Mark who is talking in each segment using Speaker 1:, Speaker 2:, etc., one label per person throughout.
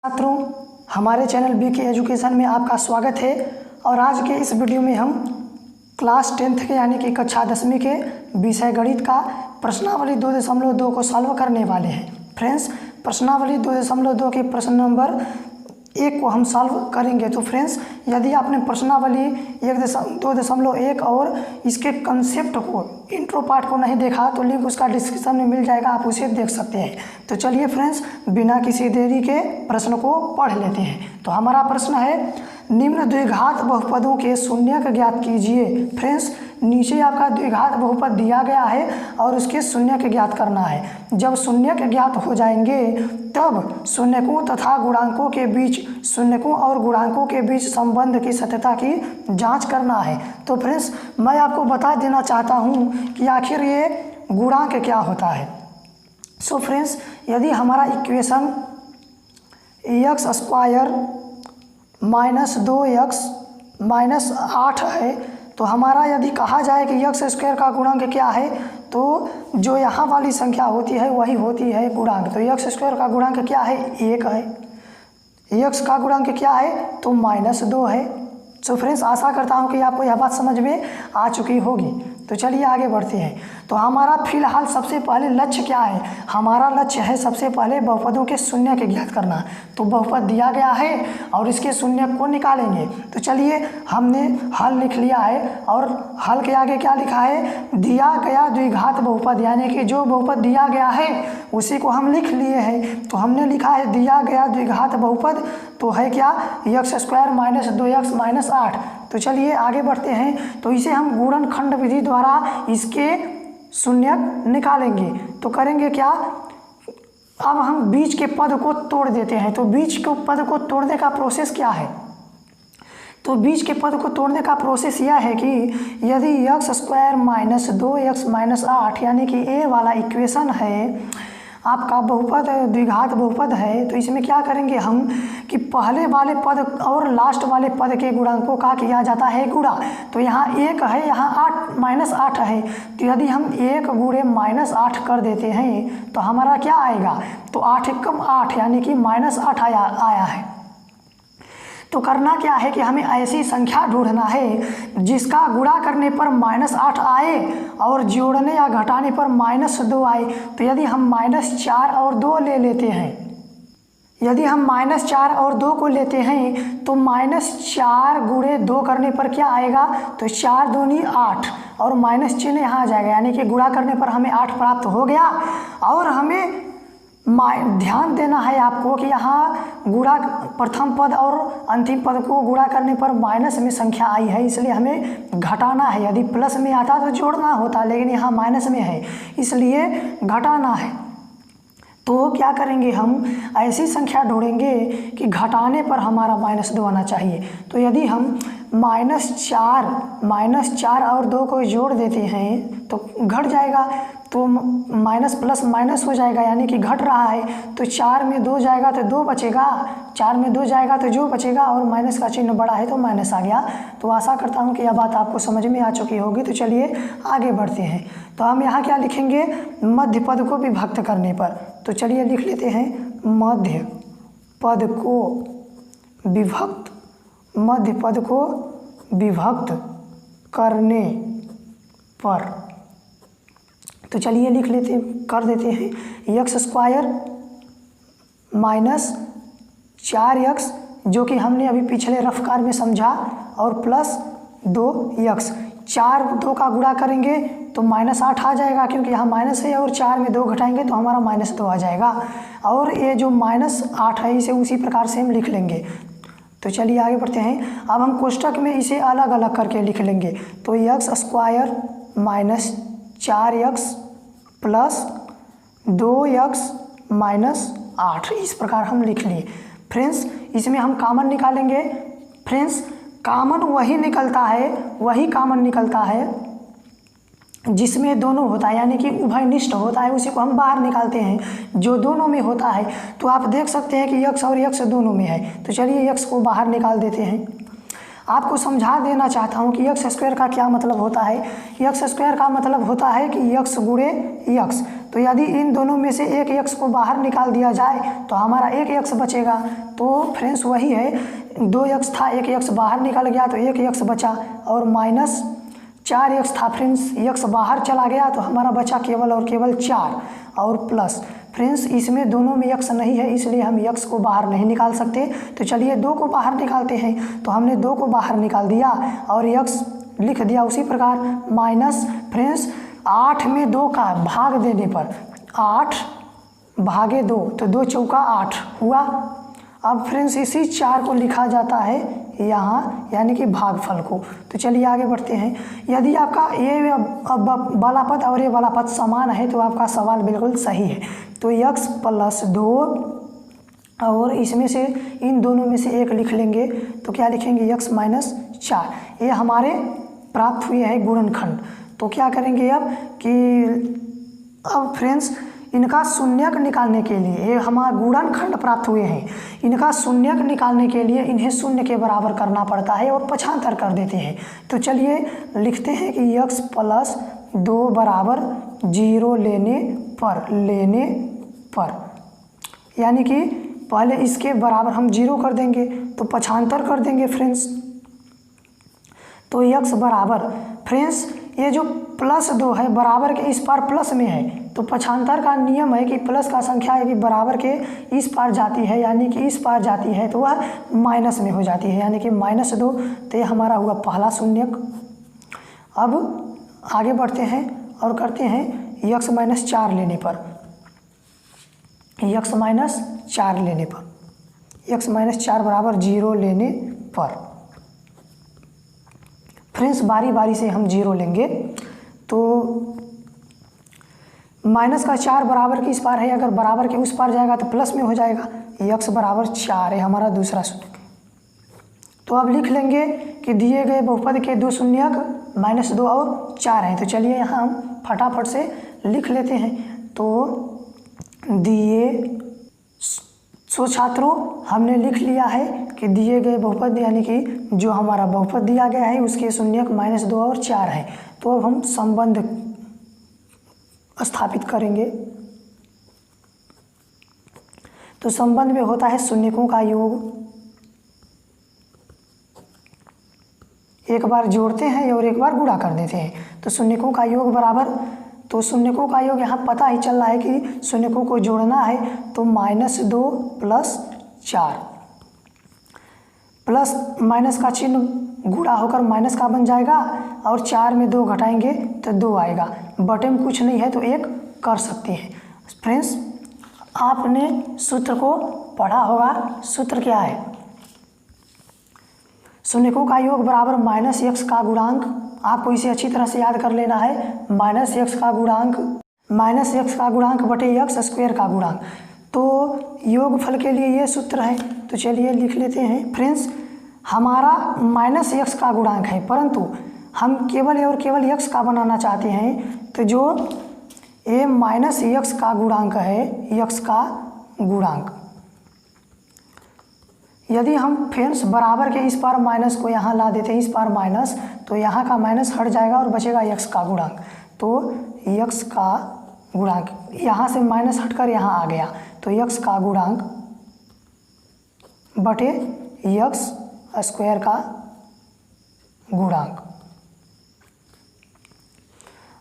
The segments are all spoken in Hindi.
Speaker 1: छात्रों, हमारे चैनल BK एजुकेशन में आपका स्वागत है। और आज के इस वीडियो में हम क्लास 10th के यानी कि कक्षा 10वीं के विषय गणित का प्रश्नावली 2.2 को सॉल्व करने वाले हैं। फ्रेंड्स, प्रश्नावली 2.2 के प्रश्न नंबर 1 को हम सॉल्व करेंगे। तो फ्रेंड्स, यदि आपने प्रश्नावली 2.1 और इसके कंसेप्ट को, इंट्रो पार्ट को नहीं देखा तो लिंक उसका डिस्क्रिप्शन में मिल जाएगा, आप उसे देख सकते हैं। तो चलिए फ्रेंड्स, बिना किसी देरी के प्रश्न को पढ़ लेते हैं। तो हमारा प्रश्न है, निम्न द्विघात बहुपदों के शून्यक ज्ञात कीजिए। फ्रेंड्स, नीचे आपका द्विघात बहुपद दिया गया है और उसके शून्यक ज्ञात करना है। जब शून्यक ज्ञात हो जाएंगे तब शून्यकों तथा गुणांकों के बीच, शून्यकों और गुणांकों के बीच संबंध की सत्यता की जांच करना है। तो फ्रेंड्स, मैं आपको बता देना चाहता हूं कि आखिर ये गुणांक क्या होता है। सो फ्रेंड्स, यदि हमारा इक्वेशन x² - 2x - 8 है, तो हमारा यदि कहा जाए कि x² का गुणांक क्या है, तो जो यहाँ वाली संख्या होती है वही होती है गुणांक। तो x² का गुणांक क्या है? 1 है। x का गुणांक क्या है? तो -2 है। तो फ्रेंड्स, आशा करता हूँ कि आपको यह बात समझ में आ चुकी होगी। तो चलिए आगे बढ़ते हैं। तो हमारा फिलहाल सबसे पहले लक्ष्य क्या है? हमारा लक्ष्य है सबसे पहले बहुपदों के शून्यक ज्ञात करना। तो बहुपद दिया गया है और इसके शून्यक को निकालेंगे। तो चलिए, हमने हल लिख लिया है और हल के आगे क्या लिखा है? दिया गया द्विघात बहुपद, यानी कि जो बहुपद दिया गया है उसी को हम लिख लिए हैं। तो हमने लिखा है दिया गया द्विघात बहुपद, तो है क्या? x² - 2x - 8। तो चलिए आगे बढ़ते हैं। तो इसे हम गुणनखंड विधि द्वारा इसके शून्यक निकालेंगे। तो करेंगे क्या? अब हम बीच के पद को तोड़ देते हैं। तो बीच के पद को तोड़ने का प्रोसेस क्या है? तो बीच के पद को तोड़ने का प्रोसेस यह है कि यदि x² - 2x - 8 यानी कि ए वाला इक्वेशन है, आपका बहुपद द्विघात बहुपद है, तो इसमें क्या करेंगे हम कि पहले वाले पद और लास्ट वाले पद के गुणांकों का किया जाता है गुणा। तो यहाँ 1 है, यहाँ 8 है। तो यदि हम 1 गुणे -8 कर देते हैं तो हमारा क्या आएगा? तो 8 एकम 8 यानी कि -8 आया है। तो करना क्या है कि हमें ऐसी संख्या ढूंढना है जिसका गुणा करने पर -8 आए और जोड़ने या घटाने पर -2 आए। तो यदि हम -4 और 2 ले लेते हैं, यदि हम -4 और 2 को लेते हैं तो -4 गुणे 2 करने पर क्या आएगा? तो 4 दूनी 8 और माइनस चिन्ह यहाँ आ जाएगा, यानी कि गुणा करने पर हमें 8 प्राप्त हो गया। और हमें ध्यान देना है आपको कि यहाँ गुणा, प्रथम पद और अंतिम पद को गुणा करने पर माइनस में संख्या आई है, इसलिए हमें घटाना है। यदि प्लस में आता तो जोड़ना होता, लेकिन यहाँ माइनस में है इसलिए घटाना है। तो क्या करेंगे, हम ऐसी संख्या ढूंढेंगे कि घटाने पर हमारा -2 आना चाहिए। तो यदि हम -4 और 2 को जोड़ देते हैं तो घट जाएगा, तो माइनस प्लस माइनस हो जाएगा, यानी कि घट रहा है। तो 4 में 2 जाएगा तो 2 बचेगा, 4 में 2 जाएगा तो जो बचेगा, और माइनस का चिन्ह बड़ा है तो माइनस आ गया। तो आशा करता हूँ कि यह बात आपको समझ में आ चुकी होगी। तो चलिए आगे बढ़ते हैं। तो हम यहाँ क्या लिखेंगे? मध्य पद को विभक्त करने पर। तो चलिए लिख लेते हैं मध्य पद को विभक्त, मध्य पद को विभक्त करने पर। तो चलिए लिख लेते, कर देते हैं x² - 4x, जो कि हमने अभी पिछले रफ्कार में समझा, और प्लस 2x। 4 2 का गुणा करेंगे तो -8 आ जाएगा, क्योंकि यहाँ माइनस है, और 4 में 2 घटाएंगे तो हमारा -2 आ जाएगा। और ये जो -8 है इसे उसी प्रकार से हम लिख लेंगे। तो चलिए आगे बढ़ते हैं। अब हम कोष्ठक में इसे अलग अलग करके लिख लेंगे। तो x² - 4x प्लस 2x - 8, इस प्रकार हम लिख लिए। फ्रेंड्स, इसमें हम कामन निकालेंगे। फ्रेंड्स, कामन वही कामन निकलता है जिसमें दोनों होता है, यानी कि उभयनिष्ठ होता है, उसी को हम बाहर निकालते हैं जो दोनों में होता है। तो आप देख सकते हैं कि x और x दोनों में है। तो चलिए x को बाहर निकाल देते हैं। आपको समझा देना चाहता हूँ कि x² का क्या मतलब होता है। x² का मतलब होता है कि x गुणे x। तो यदि इन दोनों में से एक x को बाहर निकाल दिया जाए तो हमारा एक x बचेगा। तो फ्रेंड्स वही है, 2x था, एक x बाहर निकल गया तो एक x बचा, और माइनस 4x था फ्रेंड्स, x बाहर चला गया तो हमारा बचा केवल और केवल 4, और प्लस फ्रेंड्स इसमें दोनों में x नहीं है इसलिए हम x को बाहर नहीं निकाल सकते। तो चलिए 2 को बाहर निकालते हैं। तो हमने 2 को बाहर निकाल दिया और x लिख दिया उसी प्रकार। माइनस फ्रेंड्स 8 में 2 का भाग देने पर 8 भागे 2 तो 2 चौका 8 हुआ। अब फ्रेंड्स इसी 4 को लिखा जाता है यहाँ, यानी कि भागफल को। तो चलिए आगे बढ़ते हैं। यदि आपका ये वाला पद और ये वाला पद समान है तो आपका सवाल बिल्कुल सही है। तो x प्लस 2 और इसमें से इन दोनों में से एक लिख लेंगे तो क्या लिखेंगे, x माइनस 4। ये हमारे प्राप्त हुए हैं गुणनखंड। तो क्या करेंगे अब कि अब फ्रेंड्स इनका शून्यक निकालने के लिए, ये हमारा गुणनखंड प्राप्त हुए हैं, इनका शून्यक निकालने के लिए इन्हें शून्य के बराबर करना पड़ता है और पक्षांतर कर देते हैं। तो चलिए लिखते हैं कि x प्लस 2 बराबर 0 लेने पर, यानी कि पहले इसके बराबर हम 0 कर देंगे तो पक्षांतर कर देंगे फ्रेंड्स। तो x बराबर फ्रेंड्स ये जो प्लस 2 है बराबर के इस पार प्लस में है, तो पक्षांतर का नियम है कि प्लस का संख्या है कि बराबर के इस पार जाती है, यानी कि इस पार जाती है तो वह माइनस में हो जाती है, यानी कि -2। तो ये हमारा हुआ पहला शून्यक। अब आगे बढ़ते हैं और करते हैं x माइनस 4 लेने पर, x माइनस 4 लेने पर, x माइनस 4 बराबर 0 लेने पर फ्रेंड्स बारी बारी से हम 0 लेंगे। तो माइनस का 4 बराबर के इस पार है, अगर बराबर के उस पार जाएगा तो प्लस में हो जाएगा। x बराबर 4 है हमारा दूसरा शून्यक। तो अब लिख लेंगे कि दिए गए बहुपद के 2 शून्यक -2 और 4 हैं। तो चलिए यहाँ हम फटाफट से लिख लेते हैं। तो दिए छात्रों हमने लिख लिया है कि दिए गए बहुपद, यानी कि जो हमारा बहुपद दिया गया है उसके शून्यक -2 और 4 है। तो अब हम संबंध स्थापित करेंगे। तो संबंध में होता है शून्यकों का योग, एक बार जोड़ते हैं और एक बार गुणा कर देते हैं। तो शून्यकों का योग बराबर, तो शून्यकों का योग यहाँ पता ही चल रहा है कि शून्यकों को जोड़ना है। तो -2 प्लस 4 प्लस माइनस का चिन्ह गुणा होकर माइनस का बन जाएगा और 4 में 2 घटाएंगे तो 2 आएगा। बटे में कुछ नहीं है तो 1 कर सकते हैं। फ्रेंड्स आपने सूत्र को पढ़ा होगा, सूत्र क्या है, शून्यकों का योग बराबर -x का गुणांक, आपको इसे अच्छी तरह से याद कर लेना है, -x का गुणांक बटे x स्क्वायर का गुणांक। तो योगफल के लिए ये सूत्र है। तो चलिए लिख लेते हैं। फ्रेंड्स हमारा -x का गुणांक है, परंतु हम केवल और केवल x का बनाना चाहते हैं। तो जो ये -x का गुणांक है, x का गुणांक, यदि हम फ्रेंड्स बराबर के इस पार माइनस को यहाँ ला देते हैं, इस पार माइनस, तो यहाँ का माइनस हट जाएगा और बचेगा x का गुणांक। तो x का गुणांक यहाँ से माइनस हटकर यहाँ आ गया, तो x का गुणांक बटे x स्क्वायर का गुणांक।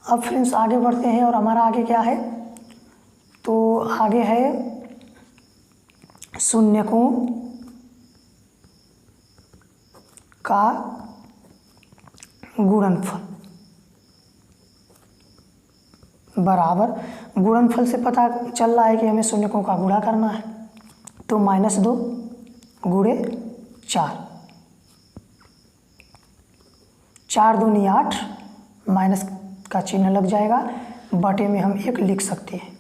Speaker 1: अब फ्रेंड्स आगे बढ़ते हैं और हमारा आगे क्या है, तो आगे है शून्यकों का गुणनफल बराबर, गुणनफल से पता चल रहा है कि हमें शून्यकों का गुणा करना है। तो -2 गुणे 4, 4 दूनी 8, माइनस का चिन्ह लग जाएगा, बटे में हम 1 लिख सकते हैं।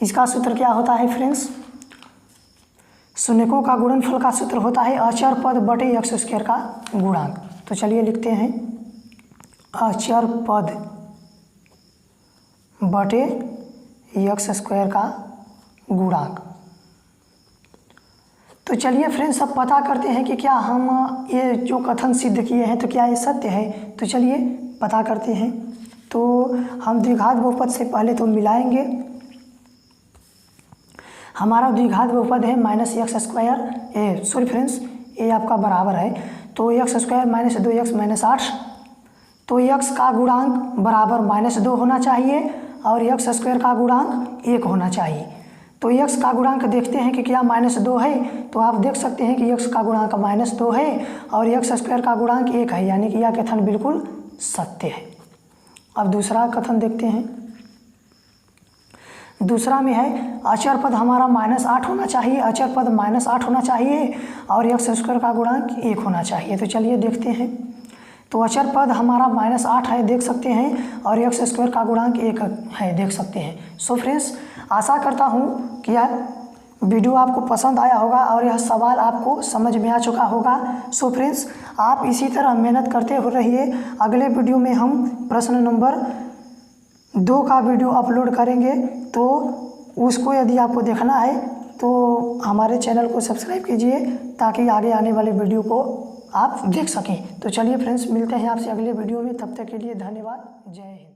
Speaker 1: इसका सूत्र क्या होता है फ्रेंड्स, शून्यकों का गुणनफल का सूत्र होता है अचर पद बटे x स्क्वायर का गुणांक। तो चलिए लिखते हैं अचर पद बटे x स्क्वायर का गुणांक। तो चलिए फ्रेंड्स अब पता करते हैं कि क्या हम ये जो कथन सिद्ध किए हैं तो क्या ये सत्य है। तो चलिए पता करते हैं। तो हम द्विघात बहुपद से पहले तो मिलाएंगे। हमारा द्विघात बहुपद है minus x square sorry friends, ये आपका बराबर है, तो x square minus 2x minus 8, तो x का गुणांक बराबर -2 होना चाहिए और एक्स स्क्वायर का गुणांक 1 होना चाहिए। तो x का गुणांक देखते हैं कि क्या -2 है, तो आप देख सकते हैं कि x का गुणांक -2 है और एक्स स्क्वायर का गुणांक 1 है, यानी कि यह कथन बिल्कुल सत्य है। अब दूसरा कथन देखते हैं। दूसरा में है अचर पद हमारा -8 होना चाहिए, अचर पद -8 होना चाहिए और एक्स स्क्वायर का गुणांक 1 होना चाहिए। तो चलिए देखते हैं। तो अचर पद हमारा -8 है, देख सकते हैं, और एक्स स्क्वायर का गुणांक 1 है, देख सकते हैं। सो फ्रेंड्स, आशा करता हूँ कि यह वीडियो आपको पसंद आया होगा और यह सवाल आपको समझ में आ चुका होगा। सो फ्रेंड्स, आप इसी तरह मेहनत करते हो रहिए। अगले वीडियो में हम प्रश्न नंबर 2 का वीडियो अपलोड करेंगे, तो उसको यदि आपको देखना है तो हमारे चैनल को सब्सक्राइब कीजिए ताकि आगे आने वाले वीडियो को आप देख सकें। तो चलिए फ्रेंड्स, मिलते हैं आपसे अगले वीडियो में, तब तक के लिए धन्यवाद। जय हिंद।